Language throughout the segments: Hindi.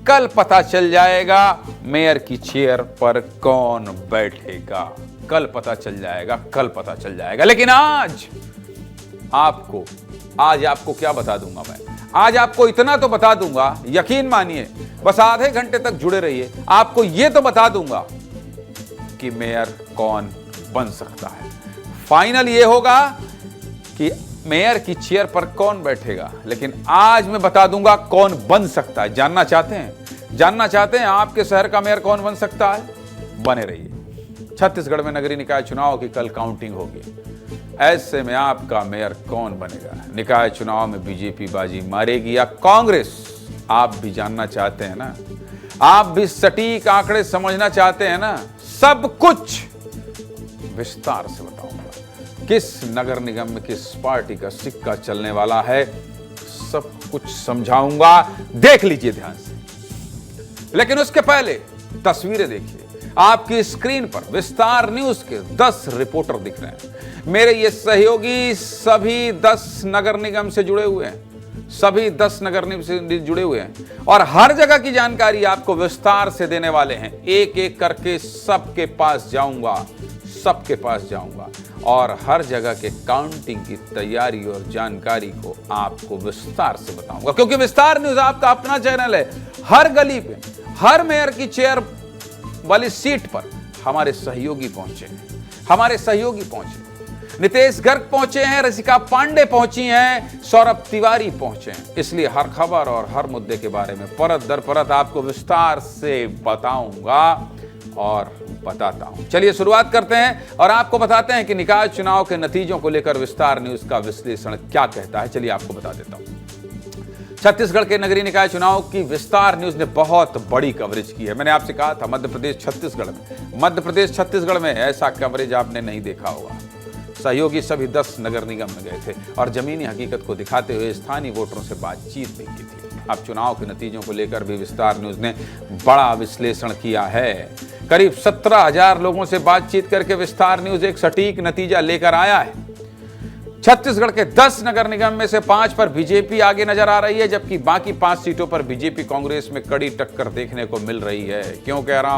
कल पता चल जाएगा मेयर की चेयर पर कौन बैठेगा। कल पता चल जाएगा। लेकिन आज आपको क्या बता दूंगा मैं? आज आपको इतना तो बता दूंगा, यकीन मानिए, बस आधे घंटे तक जुड़े रहिए। आपको यह तो बता दूंगा कि मेयर कौन बन सकता है। फाइनल यह होगा कि मेयर की चेयर पर कौन बैठेगा, लेकिन आज मैं बता दूंगा कौन बन सकता है। जानना चाहते हैं आपके शहर का मेयर कौन बन सकता है? बने रहिए। छत्तीसगढ़ में नगरीय निकाय चुनाव की कल काउंटिंग होगी। ऐसे में आपका मेयर कौन बनेगा? निकाय चुनाव में बीजेपी बाजी मारेगी या कांग्रेस? आप भी जानना चाहते हैं ना? आप भी सटीक आंकड़े समझना चाहते हैं ना? सब कुछ विस्तार से बताऊंगा। किस नगर निगम में किस पार्टी का सिक्का चलने वाला है, सब कुछ समझाऊंगा। देख लीजिए ध्यान से। लेकिन उसके पहले तस्वीरें देखिए। आपकी स्क्रीन पर विस्तार न्यूज के 10 रिपोर्टर दिख रहे हैं। मेरे ये सहयोगी सभी 10 नगर निगम से जुड़े हुए हैं। और हर जगह की जानकारी आपको विस्तार से देने वाले हैं। एक एक करके सबके पास जाऊंगा और हर जगह के काउंटिंग की तैयारी और जानकारी को आपको विस्तार से बताऊंगा, क्योंकि विस्तार न्यूज आपका अपना चैनल है। हर गली पे, हर मेयर की चेयर वाली सीट पर हमारे सहयोगी पहुंचे। नितेश गर्ग पहुंचे हैं, रसिका पांडे पहुंची हैं, सौरभ तिवारी पहुंचे हैं। इसलिए हर खबर और हर मुद्दे के बारे में परत दर परत आपको विस्तार से बताऊंगा और बताता हूं। चलिए शुरुआत करते हैं और आपको बताते हैं कि निकाय चुनाव के नतीजों को लेकर विस्तार न्यूज का विश्लेषण क्या कहता है। चलिए आपको बता देता हूं। छत्तीसगढ़ के नगरीय निकाय चुनाव की विस्तार न्यूज ने बहुत बड़ी कवरेज की है। मैंने आपसे कहा था मध्य प्रदेश छत्तीसगढ़ में ऐसा कवरेज आपने नहीं देखा होगा। सहयोगी सभी 10 नगर निगम में गए थे और जमीनी हकीकत को दिखाते हुए स्थानीय वोटरों से बातचीत भी की थी। अब चुनाव के नतीजों को लेकर भी विस्तार न्यूज ने बड़ा विश्लेषण किया है। करीब 17,000 लोगों से बातचीत करके विस्तार न्यूज एक सटीक नतीजा लेकर आया है। छत्तीसगढ़ के 10 नगर निगम में से 5 पर बीजेपी आगे नजर आ रही है, जबकि बाकी 5 सीटों पर बीजेपी कांग्रेस में कड़ी टक्कर देखने को मिल रही है। क्यों कह रहा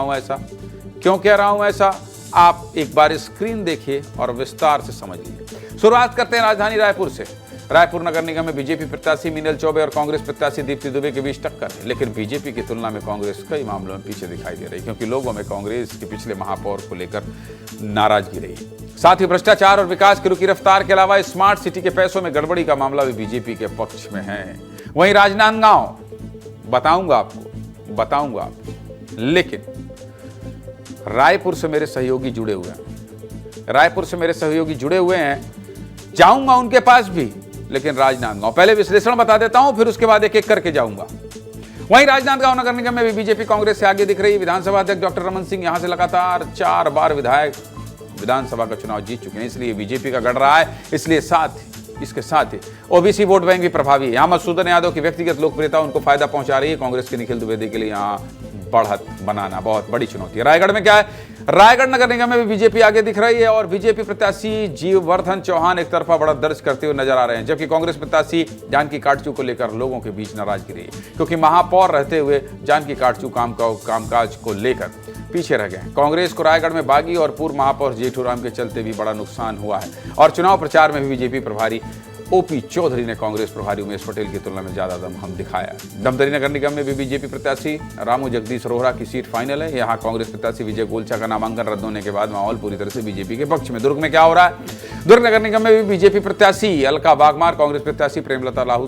हूं ऐसा? आप एक बार स्क्रीन देखिए और विस्तार से समझ लीजिए। शुरुआत करते हैं राजधानी रायपुर से। रायपुर नगर निगम में बीजेपी प्रत्याशी मीनल चौबे और कांग्रेस प्रत्याशी दीप्ति दुबे के बीच टक्कर है, लेकिन बीजेपी की तुलना में कांग्रेस कई मामलों में पीछे दिखाई दे रही, क्योंकि लोगों में कांग्रेस के पिछले महापौर को लेकर नाराजगी रही। साथ ही भ्रष्टाचार और विकास की रुकी रफ्तार के अलावा स्मार्ट सिटी के पैसों में गड़बड़ी का मामला भी बीजेपी के पक्ष में है। वहीं राजनांदगांव बताऊंगा आपको, लेकिन रायपुर से मेरे सहयोगी जुड़े हुए हैं। जाऊंगा उनके पास भी, लेकिन राजनांदगांव पहले विश्लेषण बता देता हूं, फिर उसके बाद एक एक करके जाऊंगा। वहीं राजनांदगांव नगर निगम में भी बीजेपी कांग्रेस से आगे दिख रही। विधानसभा अध्यक्ष डॉक्टर रमन सिंह यहां से लगातार 4 बार विधायक विधानसभा का चुनाव जीत चुके हैं, इसलिए बीजेपी का गढ़ रहा है। इसके साथ ही ओबीसी वोट बैंक भी प्रभावी है। यहां मधुसूदन यादव की व्यक्तिगत लोकप्रियता उनको फायदा पहुंचा रही है। कांग्रेस के निखिल द्विवेदी के लिए यहां बढ़त बनाना बहुत बड़ी चुनौती है। रायगढ़ में क्या है? रायगढ़ नगर निगम में भी बीजेपी आगे दिख रही है और बीजेपी प्रत्याशी जीववर्धन चौहान एक तरफा बढ़त दर्ज करते हुए नजर आ रहे हैं, जबकि कांग्रेस प्रत्याशी जानकी काटचू को लेकर लोगों के बीच नाराजगी रही, क्योंकि महापौर रहते हुए जानकी काटचू कामकाज को लेकर पीछे रह गए। कांग्रेस को रायगढ़ में बागी और पूर्व महापौर जेठूराम के चलते भी बड़ा नुकसान हुआ है। और चुनाव प्रचार में भी बीजेपी प्रभारी ओपी चौधरी ने कांग्रेस प्रभारी उमेश पटेल की तुलना में ज्यादा दम दिखाया। धमतरी नगर निगम में भी बीजेपी प्रत्याशी रामू जगदीश रोहरा की सीट फाइनल है। यहां कांग्रेस प्रत्याशी विजय गोलचा का नामांकन रद्द होने के बाद माहौल पूरी तरह से बीजेपी के पक्ष में। दुर्ग में क्या हो रहा है? दुर्ग नगर निगम में भी बीजेपी प्रत्याशी अलका बागमार कांग्रेस प्रत्याशी प्रेमलता साहू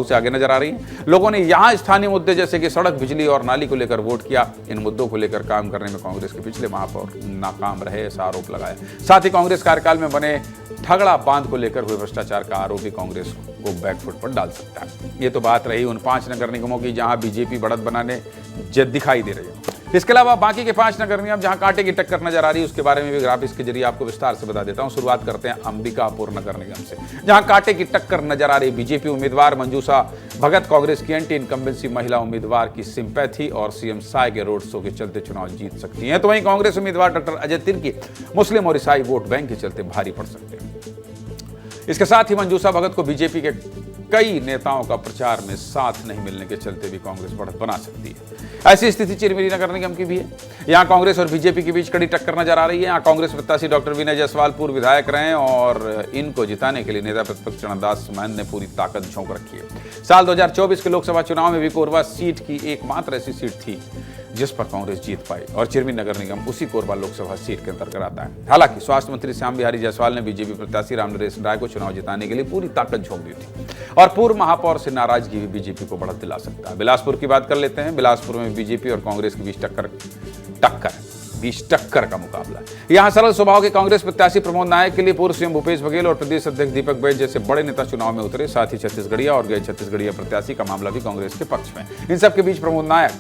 से आगे नजर आ रही है। लोगों ने यहां स्थानीय मुद्दे जैसे कि सड़क, बिजली और नाली को लेकर वोट किया। इन मुद्दों को लेकर काम करने में कांग्रेस के पिछले महापौर नाकाम रहे, ऐसा आरोप लगाया। साथ ही कांग्रेस कार्यकाल में बने ठगड़ा बांध को लेकर हुए भ्रष्टाचार का आरोप भी कांग्रेस को बैकफुट पर डाल सकता है। ये तो बात रही उन 5 नगर निगमों की जहां बीजेपी बढ़त बनाने दिखाई दे रही है। इसके अलावा बाकी के 5 नगर निगम जहां कांटे की टक्कर नजर आ रही है, उसके बारे में भी ग्राफिक्स के जरिए आपको विस्तार से बता देता हूं। शुरुआत करते हैं अंबिकापुर नगर निगम से, जहां कांटे की टक्कर नजर आ रही। बीजेपी उम्मीदवार मंजूषा भगत कांग्रेस की एंटी इनकम्बेंसी महिला उम्मीदवार की सिंपैथी और सीएम साय के रोड शो के चलते चुनाव जीत सकती हैं। तो वहीं कांग्रेस उम्मीदवार डॉक्टर अजय तिर्की मुस्लिम और ईसाई वोट बैंक के चलते भारी पड़ सकते हैं। इसके साथ ही मंजूषा भगत को बीजेपी के कई नेताओं का प्रचार में साथ नहीं मिलने के चलते भी कांग्रेस बढ़त बना सकती है। ऐसी स्थिति चिरमिरी नगर निगम की भी है। यहां कांग्रेस और बीजेपी के बीच कड़ी टक्कर नजर आ रही है। यहां कांग्रेस प्रत्याशी डॉक्टर विनय जायसवाल पूर्व विधायक रहे और इनको जिताने के लिए नेता प्रतिपक्ष चरणदास महंत ने पूरी ताकत झोंक रखी है। साल 2024 के लोकसभा चुनाव में भी कोरबा सीट की एकमात्र ऐसी सीट थी जिस पर कांग्रेस जीत पाई और चिरमिरी नगर निगम उसी कोरबा लोकसभा सीट के अंतर्गत आता है। हालांकि स्वास्थ्य मंत्री श्याम बिहारी जायसवाल ने बीजेपी प्रत्याशी रामनरेश राय को चुनाव जिताने के लिए पूरी ताकत झोंक दी थी और पूर्व महापौर से नाराजगी भी बीजेपी को बढ़त दिला सकता है। बिलासपुर की बात कर लेते हैं। बिलासपुर में बीजेपी और कांग्रेस के बीच टक्कर का मुकाबला। यहां सरल स्वभाव के कांग्रेस प्रत्याशी प्रमोद नायक के लिए पूर्व सीएम भूपेश बघेल और प्रदेश अध्यक्ष दीपक बैज जैसे बड़े नेता चुनाव में उतरे। साथ ही छत्तीसगढ़िया और गए छत्तीसगढ़िया प्रत्याशी का मामला भी कांग्रेस के पक्ष में। इन सबके बीच प्रमोद नायक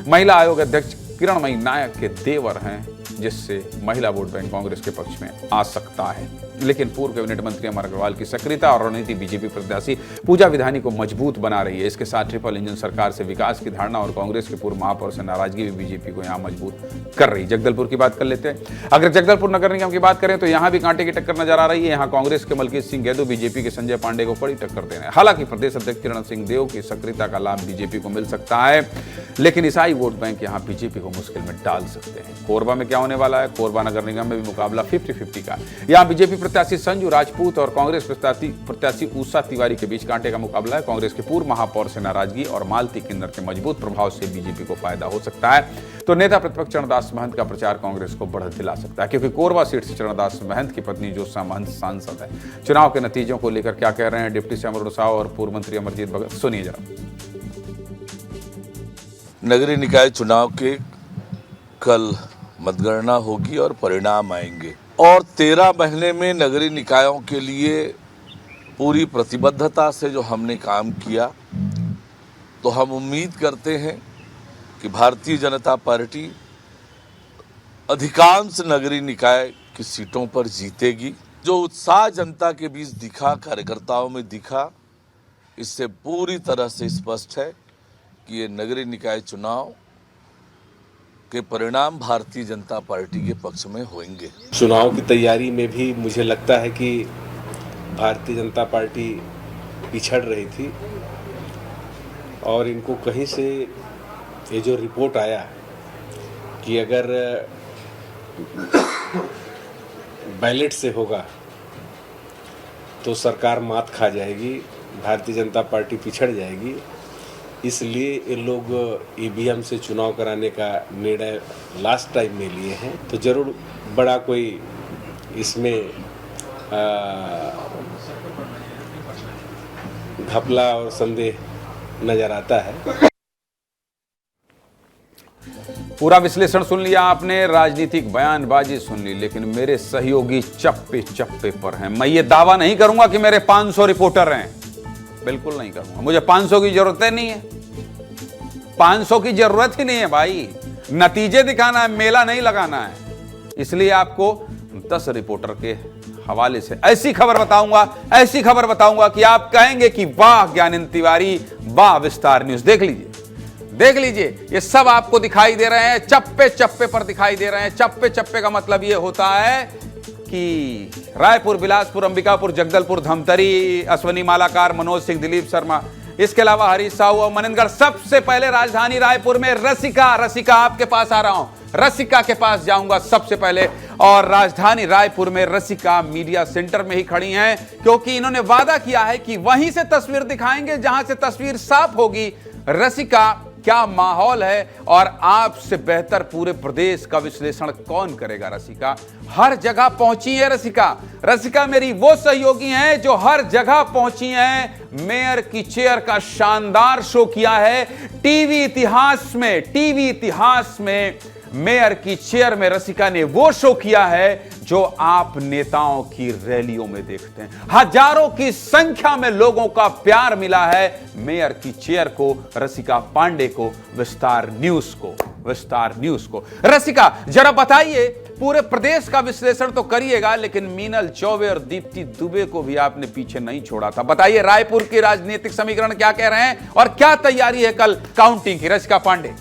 महिला आयोग अध्यक्ष किरणमयी नायक के देवर हैं, जिससे महिला वोट बैंक कांग्रेस के पक्ष में आ सकता है। लेकिन पूर्व कैबिनेट मंत्री अमर अग्रवाल की सक्रियता और रणनीति बीजेपी प्रत्याशी पूजा विधानी को मजबूत बना रही है। इसके साथ ट्रिपल इंजन सरकार से विकास की धारणा और कांग्रेस के पूर्व महापौर से नाराजगी भी बीजेपी को यहां मजबूत कर रही है। जगदलपुर की बात कर लेते हैं। अगर जगदलपुर नगर निगम की बात करें तो यहां भी कांटे की टक्कर नजर आ रही है। यहां कांग्रेस के मलकीत सिंह गैदू बीजेपी के संजय पांडे को कड़ी टक्कर दे रहे हैं। हालांकि प्रदेश अध्यक्ष किरण सिंह देव की सक्रियता का लाभ बीजेपी को मिल सकता है, लेकिन ईसाई वोट बैंक यहां बीजेपी को मुश्किल में डाल सकते हैं। कोरबा में क्या होने वाला है? कोरबा नगर निगम में भी मुकाबला 50-50 का। यहां बीजेपी प्रत्याशी संजू राजपूत और कांग्रेस प्रत्याशी उषा तिवारी के बीच कांटे का मुकाबला है। कांग्रेस के पूर्व महापौर से नाराजगी और मालती किन्नर के मजबूत प्रभाव से बीजेपी को फायदा हो सकता है, तो नेता प्रतिपक्ष चरणदास महंत का प्रचार कांग्रेस को बढ़त दिला सकता है, क्योंकि कोरबा सीट से चरणदास महंत की पत्नी ज्योत्सना महंत सांसद है। चुनाव के नतीजों को लेकर क्या कह रहे हैं डिप्टी सीएम अरुण साव और पूर्व मंत्री अमरजीत भगत, सुनिए जरा। नगरीय निकाय चुनाव के कल मतगणना होगी और परिणाम आएंगे और 13 महीने में नगरीय निकायों के लिए पूरी प्रतिबद्धता से जो हमने काम किया, तो हम उम्मीद करते हैं कि भारतीय जनता पार्टी अधिकांश नगरीय निकाय की सीटों पर जीतेगी। जो उत्साह जनता के बीच दिखा, कार्यकर्ताओं में दिखा, इससे पूरी तरह से स्पष्ट है कि ये नगरीय निकाय चुनाव के परिणाम भारतीय जनता पार्टी के पक्ष में होंगे। चुनाव की तैयारी में भी मुझे लगता है कि भारतीय जनता पार्टी पिछड़ रही थी और इनको कहीं से ये जो रिपोर्ट आया कि अगर बैलेट से होगा तो सरकार मात खा जाएगी, भारतीय जनता पार्टी पिछड़ जाएगी, इसलिए ये लोग ईवीएम से चुनाव कराने का निर्णय लास्ट टाइम में लिए हैं। तो जरूर बड़ा कोई इसमें घपला और संदेह नजर आता है। पूरा विश्लेषण सुन लिया आपने, राजनीतिक बयानबाजी सुन ली, लेकिन मेरे सहयोगी चप्पे चप्पे पर हैं। मैं ये दावा नहीं करूंगा कि मेरे 500 रिपोर्टर हैं, बिल्कुल नहीं करूंगा। मुझे 500 की जरूरत नहीं है, 500 की जरूरत ही नहीं है भाई। नतीजे दिखाना है, मेला नहीं लगाना है। इसलिए आपको 10 रिपोर्टर के हवाले से ऐसी खबर बताऊंगा कि आप कहेंगे कि वाह ज्ञानेंद्र तिवारी, वाह विस्तार न्यूज। देख लीजिए, ये सब आपको दिखाई दे रहे हैं, चप्पे चप्पे पर दिखाई दे रहे हैं। चप्पे चप्पे का मतलब ये होता है कि रायपुर, बिलासपुर, अंबिकापुर, जगदलपुर, धमतरी, अश्वनी मालाकार, मनोज सिंह, दिलीप शर्मा, इसके अलावा हरीश साहू और मनिंदगढ़। सबसे पहले राजधानी रायपुर में रसिका आपके पास आ रहा हूं, रसिका के पास जाऊंगा सबसे पहले। और राजधानी रायपुर में रसिका मीडिया सेंटर में ही खड़ी हैं, क्योंकि इन्होंने वादा किया है कि वहीं से तस्वीर दिखाएंगे जहां से तस्वीर साफ होगी। रसिका, क्या माहौल है और आपसे बेहतर पूरे प्रदेश का विश्लेषण कौन करेगा? रसिका हर जगह पहुंची है। रसिका मेरी वो सहयोगी हैं जो हर जगह पहुंची हैं। मेयर की चेयर का शानदार शो किया है टीवी इतिहास में मेयर की चेयर में रसिका ने वो शो किया है जो आप नेताओं की रैलियों में देखते हैं। हजारों की संख्या में लोगों का प्यार मिला है मेयर की चेयर को, रसिका पांडे को, विस्तार न्यूज को। रसिका जरा बताइए, पूरे प्रदेश का विश्लेषण तो करिएगा, लेकिन मीनल चौबे और दीप्ति दुबे को भी आपने पीछे नहीं छोड़ा था। बताइए रायपुर के राजनीतिक समीकरण क्या कह रहे हैं और क्या तैयारी है कल काउंटिंग की? रसिका पांडे।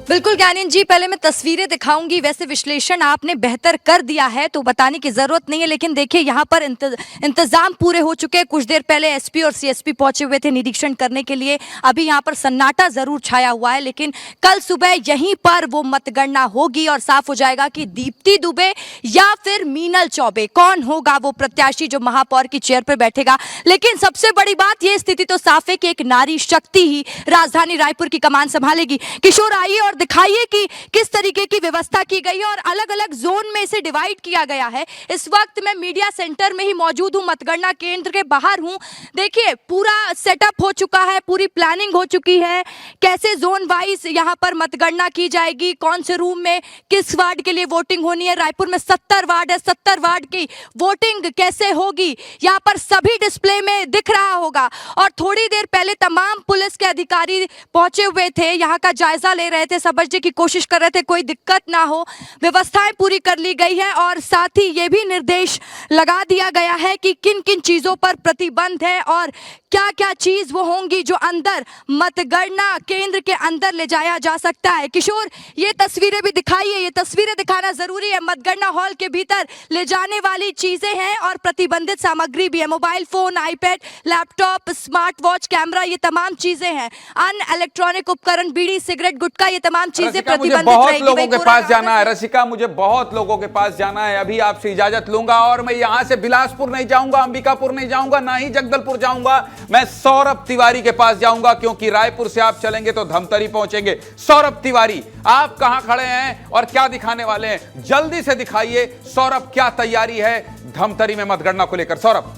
बिल्कुल ज्ञानेन जी, पहले मैं तस्वीरें दिखाऊंगी। वैसे विश्लेषण आपने बेहतर कर दिया है तो बताने की जरूरत नहीं है, लेकिन देखिए यहाँ पर इंतजाम पूरे हो चुके हैं। कुछ देर पहले एसपी और सीएसपी पहुंचे हुए थे निरीक्षण करने के लिए। अभी यहाँ पर सन्नाटा जरूर छाया हुआ है, लेकिन कल सुबह यहीं पर वो मतगणना होगी और साफ हो जाएगा कि दीप्ति दुबे या फिर मीनल चौबे कौन होगा वो प्रत्याशी जो महापौर की चेयर पर बैठेगा। लेकिन सबसे बड़ी बात, ये स्थिति तो साफ है कि एक नारी शक्ति ही राजधानी रायपुर की कमान संभालेगी। किशोर, आइए और दिखाइए कि किस तरीके की व्यवस्था की गई है और अलग अलग जोन में इसे डिवाइड किया गया है। इस वक्त मैं मीडिया सेंटर में ही मौजूद हूं, मतगणना केंद्र के बाहर हूं। देखिए पूरा सेटअप हो चुका है, पूरी प्लानिंग हो चुकी है, कैसे जोन वाइज यहां पर मतगणना की जाएगी, कौन से रूम में किस वार्ड के लिए वोटिंग होनी है। रायपुर में 70 वार्ड है, 70 वार्ड की वोटिंग कैसे होगी यहां पर सभी डिस्प्ले में दिख रहा होगा। और थोड़ी देर पहले तमाम पुलिस के अधिकारी पहुंचे हुए थे, यहां का जायजा ले रहे थे, समझने की कोशिश कर रहे थे कोई दिक्कत ना हो। व्यवस्थाएं पूरी कर ली गई है और साथ ही ये भी निर्देश लगा दिया गया है कि किन किन चीजों पर प्रतिबंध है और क्या क्या चीज वो होंगी जो अंदर मतगणना केंद्र के अंदर ले जाया जा सकता है। किशोर, ये तस्वीरें भी दिखाइए, ये तस्वीरें दिखाना जरूरी है। मतगणना हॉल के भीतर ले जाने वाली चीजें हैं और प्रतिबंधित सामग्री भी है। Mobile phone, iPad, laptop, smart watch, camera, ये तमाम चीजें हैं। अन्य इलेक्ट्रॉनिक उपकरण, बीड़ी, सिगरेट, गुटखा, ये तमाम चीजें प्रतिबंधित बहुत रहेगी। लोगों के पास जाना है रसिका, मुझे बहुत लोगों के पास जाना है। अभी आपसे इजाजत लूंगा और मैं यहां से बिलासपुर नहीं जाऊंगा, अंबिकापुर नहीं जाऊंगा, ना ही जगदलपुर जाऊंगा। मैं सौरभ तिवारी के पास जाऊंगा, क्योंकि रायपुर से आप चलेंगे तो धमतरी पहुंचेंगे। सौरभ तिवारी, आप कहां खड़े हैं और क्या दिखाने वाले हैं? जल्दी से दिखाइए सौरभ, क्या तैयारी है धमतरी में मतगणना को लेकर। सौरभ।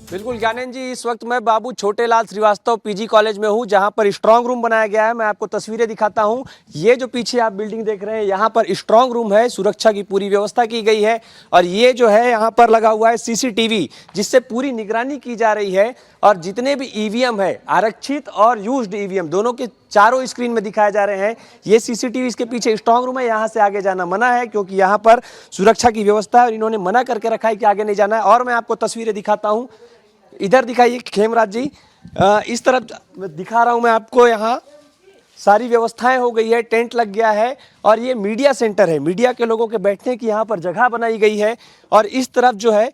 बिल्कुल ज्ञानेन जी, इस वक्त मैं बाबू छोटेलाल श्रीवास्तव पीजी कॉलेज में हूं, जहां पर स्ट्रांग रूम बनाया गया है। मैं आपको तस्वीरें दिखाता हूं। ये जो पीछे आप बिल्डिंग देख रहे हैं, यहां पर स्ट्रांग रूम है, सुरक्षा की पूरी व्यवस्था की गई है। और ये जो है यहां पर लगा हुआ है सीसीटीवी, जिससे पूरी निगरानी की जा रही है। और जितने भी ईवीएम है, आरक्षित और यूज्ड ईवीएम, दोनों के चारों स्क्रीन में दिखाए जा रहे हैं। ये सीसीटीवी, इसके पीछे स्ट्रांग रूम है, यहाँ से आगे जाना मना है, क्योंकि यहाँ पर सुरक्षा की व्यवस्था है और इन्होंने मना करके रखा है कि आगे नहीं जाना है। और मैं आपको तस्वीरें दिखाता हूँ, इधर दिखाइए खेमराज जी, इस तरफ दिखा रहा हूं मैं आपको। यहाँ सारी व्यवस्थाएं हो गई है, टेंट लग गया है और ये मीडिया सेंटर है। मीडिया के लोगों के बैठने की यहाँ पर जगह बनाई गई है। और इस तरफ जो है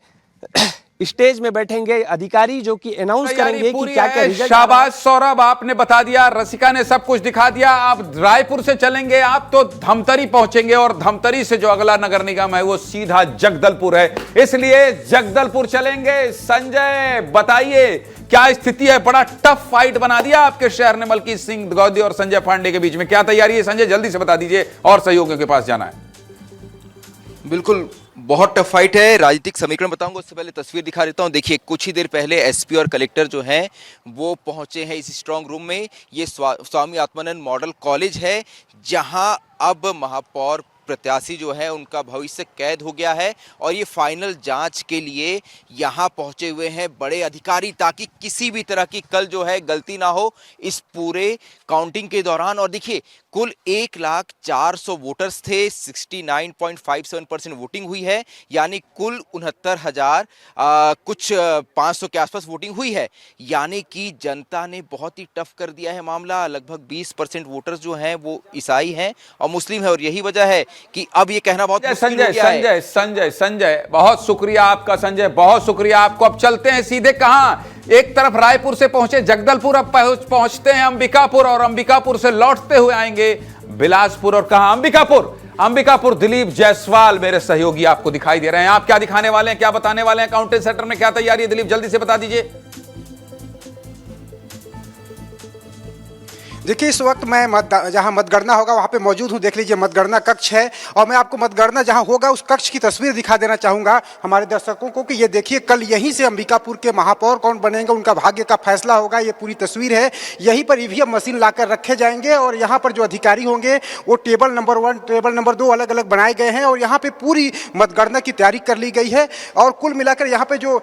स्टेज में बैठेंगे अधिकारी जो कि अनाउंस करेंगे कि क्या क्या रिजल्ट। शाबाश सौरभ, आपने बता दिया, रसिका ने सब कुछ दिखा दिया। आप रायपुर से चलेंगे आप तो धमतरी पहुंचेंगे और धमतरी से जो अगला नगर निगम है वो सीधा जगदलपुर है, इसलिए जगदलपुर चलेंगे। संजय बताइए क्या स्थिति है? बड़ा टफ फाइट बना दिया आपके शहर ने मलकी सिंह गौदी और संजय पांडे के बीच में, क्या तैयारी है संजय? जल्दी से बता दीजिए और सहयोगियों के पास जाना है। बिल्कुल, बहुत टफ फाइट है। राजनीतिक समीकरण बताऊंगा, उससे पहले तस्वीर दिखा देता हूं। देखिए, कुछ ही देर पहले एसपी और कलेक्टर जो हैं वो पहुंचे हैं इस स्ट्रांग रूम में। ये स्वामी आत्मानंद मॉडल कॉलेज है, जहां अब महापौर प्रत्याशी जो है उनका भविष्य कैद हो गया है और ये फाइनल जांच के लिए यहाँ पहुंचे हुए हैं बड़े अधिकारी, ताकि किसी भी तरह की कल जो है गलती ना हो इस पूरे काउंटिंग के दौरान। और देखिए, कुल 1,04,00,000 वोटर्स थे, 69.57% वोटिंग हुई है, यानी कुल 69,000 कुछ 500 के आसपास वोटिंग हुई है। यानी कि जनता ने बहुत ही टफ कर दिया है मामला। लगभग 20% वोटर्स जो हैं वो ईसाई हैं और मुस्लिम है, और यही वजह है कि अब ये कहना बहुत मुश्किल हो गया है। संजय बहुत शुक्रिया आपका। संजय बहुत शुक्रिया आपको। अब चलते हैं सीधे कहां? एक तरफ रायपुर से पहुंचे जगदलपुर, अब पहुंचते हैं अंबिकापुर और अंबिकापुर से लौटते हुए आएंगे बिलासपुर। और कहां? अंबिकापुर दिलीप जायसवाल मेरे सहयोगी आपको दिखाई दे रहे हैं। आप क्या दिखाने वाले हैं, क्या बताने वाले हैं? काउंटिंग सेंटर में क्या तैयारी है दिलीप, जल्दी से बता दीजिए। देखिए, इस वक्त मैं जहां मतगणना होगा वहां पे मौजूद हूं। देख लीजिए, मतगणना कक्ष है और मैं आपको मतगणना जहां होगा उस कक्ष की तस्वीर दिखा देना चाहूंगा हमारे दर्शकों को कि ये देखिए, कल यहीं से अंबिकापुर के महापौर कौन बनेंगे उनका भाग्य का फैसला होगा। ये पूरी तस्वीर है। यहीं पर ईवीएम मशीन लाकर रखे जाएंगे और यहाँ पर जो अधिकारी होंगे वो टेबल नंबर 1, टेबल नंबर 2 अलग अलग बनाए गए हैं और यहाँ पे पूरी मतगणना की तैयारी कर ली गई है। और कुल मिलाकर यहाँ पे जो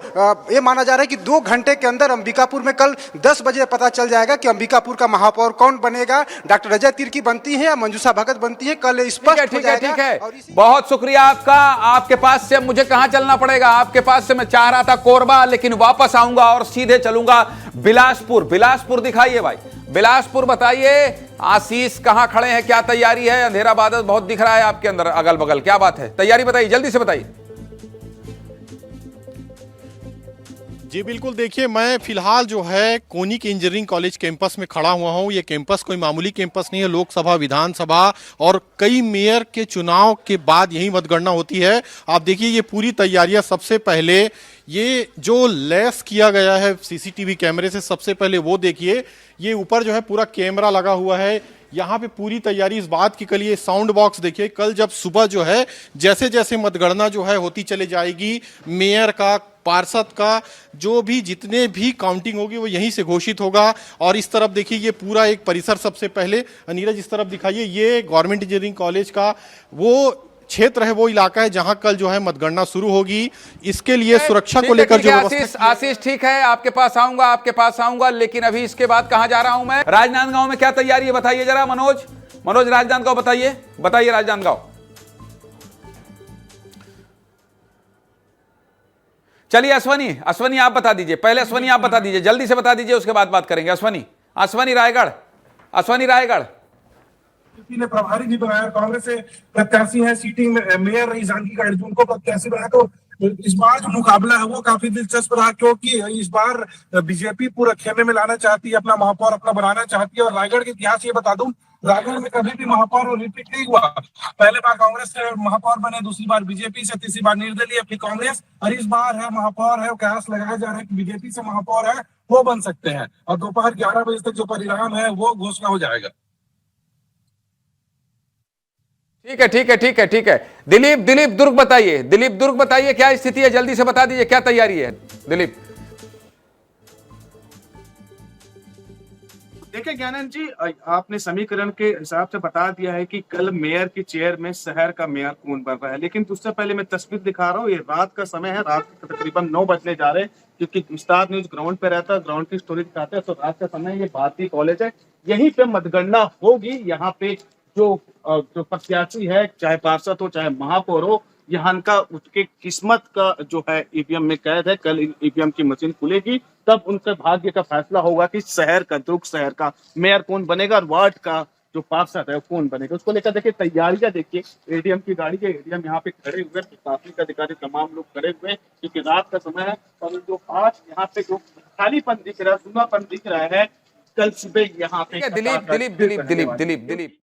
ये माना जा रहा है कि 2 घंटे के अंदर अंबिकापुर में कल 10 बजे पता चल जाएगा कि अंबिकापुर का महापौर कौन बनेगा। डॉक्टर अजय तिर्की बनती है या मंजूषा भगत बनती है, कल स्पष्ट हो जाएगा। ठीक है। बहुत शुक्रिया आपका। आपके पास से मुझे कहां चलना पड़ेगा? आपके पास से मैं चाह रहा था कोरबा, लेकिन वापस आऊंगा और सीधे चलूंगा बिलासपुर। बिलासपुर दिखाइए भाई, बिलासपुर बताइए, आशीष कहां खड़े हैं, क्या तैयारी है? अंधेरा बादल बहुत दिख रहा है आपके अंदर अगल बगल, क्या बात है? तैयारी बताइए, जल्दी से बताइए। जी बिल्कुल, देखिए मैं फिलहाल जो है कोनिक इंजीनियरिंग कॉलेज कैंपस में खड़ा हुआ हूं। ये कैंपस कोई मामूली कैंपस नहीं है। लोकसभा, विधानसभा और कई मेयर के चुनाव के बाद यही मतगणना होती है। आप देखिए ये पूरी तैयारियां, सबसे पहले ये जो लैस किया गया है सीसीटीवी कैमरे से, सबसे पहले वो देखिए। ये ऊपर जो है पूरा कैमरा लगा हुआ है। यहाँ पे पूरी तैयारी इस बात की कल, ये साउंड बॉक्स देखिए, कल जब सुबह जो है जैसे जैसे मतगणना जो है होती चली जाएगी, मेयर का, पार्षद का, जो भी जितने भी काउंटिंग होगी वो यहीं से घोषित होगा। और इस तरफ देखिए ये पूरा एक परिसर, सबसे पहले नीरज इस तरफ दिखाइए, ये गवर्नमेंट इंजीनियरिंग कॉलेज का वो क्षेत्र है, वो इलाका है जहां कल जो है मतगणना शुरू होगी। इसके लिए सुरक्षा को लेकर जो आशीष ठीक है, आपके पास आऊंगा, लेकिन अभी इसके बाद कहां जा रहा हूं मैं? राजनांदगांव में क्या तैयारी है बताइए जरा। मनोज राजनांदगांव बताइए राजनांदगांव। चलिए अश्वनी आप बता दीजिए, पहले अश्वनी आप बता दीजिए, जल्दी से बता दीजिए, उसके बाद बात करेंगे। अश्वनी रायगढ़ ने प्रभारी नहीं बनाया, कांग्रेस से प्रत्याशी है, सीटिंग में मेयर रही जानकी का अर्जुन को प्रत्याशी बनाया। तो इस बार जो मुकाबला है वो काफी दिलचस्प रहा, क्योंकि इस बार बीजेपी पूरा खेमे में लाना चाहती है, अपना महापौर अपना बनाना चाहती है। और रायगढ़ के इतिहास ये बता दूं, रायगढ़ में कभी भी महापौर रिपीट नहीं हुआ। पहले बार कांग्रेस से महापौर बने, दूसरी बार बीजेपी से, तीसरी बार निर्दलीय, फिर कांग्रेस, और इस बार है महापौर है, कयास लगाया जा रहा है कि बीजेपी से महापौर है वो बन सकते हैं। और दोपहर 11 बजे तक जो परिणाम है वो घोषणा हो जाएगा। ठीक है। दिलीप दुर्ग बताइए क्या स्थिति है, जल्दी से बता दीजिए, क्या तैयारी है दिलीप? देखिए ज्ञानंद जी, आपने समीकरण के हिसाब से बता दिया है कि कल मेयर की चेयर में शहर का मेयर कौन बन रहा है, लेकिन उससे पहले मैं तस्वीर दिखा रहा हूँ। ये रात का समय है, रात के तकरीबन 9 बजने जा रहे हैं, क्योंकि विस्तार न्यूज ग्राउंड पे रहता है, ग्राउंड की स्टोरी दिखाते हैं। तो रात का समय, ये भारतीय कॉलेज है, यहीं पे मतगणना होगी। यहाँ पे जो प्रत्याशी है, चाहे पार्षद हो चाहे महापौर हो, यहाँ का उसके किस्मत का जो है ईवीएम में कैद है। कल ईवीएम की मशीन खुलेगी, तब उनके भाग्य का फैसला होगा कि शहर का मेयर कौन बनेगा और वार्ड का जो पार्षद है कौन बनेगा। उसको लेकर देखिए तैयारियां, देखिए एडीएम की गाड़ी के एडीएम यहाँ पे खड़े हुए, प्रशासनिक अधिकारी तमाम लोग खड़े हुए, क्योंकि रात का समय है। और जो आज यहाँ पे जो खालीपन दिख रहा है, सुनापन दिख रहा है, कल सुबह यहाँ पे दिलीप